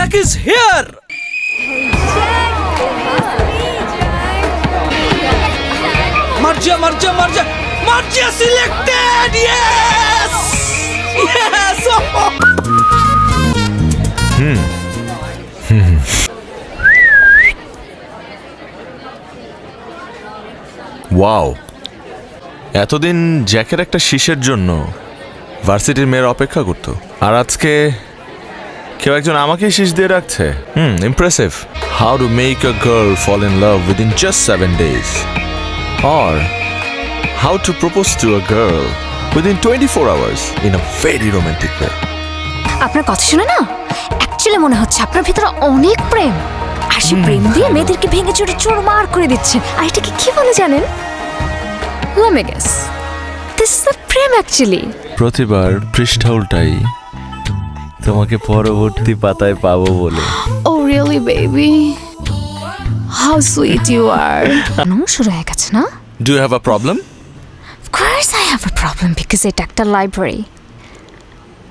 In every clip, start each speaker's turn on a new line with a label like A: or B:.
A: Jack is here! Marja selected! Yes! Yes!
B: Wow, এতদিন জ্যাকের একটা শীষের জন্য ভার্সিটির মেয়ের অপেক্ষা করতো, আর আজকে কেউ একজন আমাকেই শীষ দিয়ে রাখছে। Impressive. How to make a girl fall in love within just 7 days, or how to propose to a girl within 24 hours in a very romantic way.
C: আপনার কথা শুনে না অ্যাকচুয়ালি মনে হচ্ছে আপনার ভিতরে অনেক প্রেম, আর সেই প্রেম দিয়ে মেয়েদেরকে ভেঙে চুরে চোরমার করে দিচ্ছে। আর এটাকে কি বলে জানেন? Let me guess. This is the Prem actually.
B: প্রতিবার পৃষ্ঠা উল্টাই তোমাকে পরবর্তী পাতায় পাবো বলে।
C: Oh really baby? How sweet you are. শুরু হয়ে গেছে না?
B: Do you have a problem?
C: Of course I have a problem because এটা একটা লাইব্রেরি।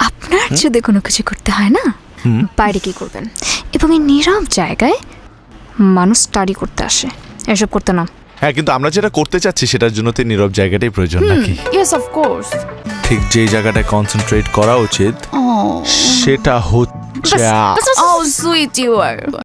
C: আপনার যদি কোনো কিছু করতে হয় না, বাইরে কি করবেন? এবং এই নীরব জায়গায় মানুষ স্টাডি করতে আসে, এসব করতে না।
B: হ্যাঁ, কিন্তু আমরা যেটা করতে চাচ্ছি সেটার জন্য তো নীরব জায়গাটাই প্রয়োজন নাকি?
C: Yes of course.
B: ঠিক যে জায়গাটায় কনসেন্ট্রেট করা উচিত সেটা হচ্ছে
C: How sweet you are.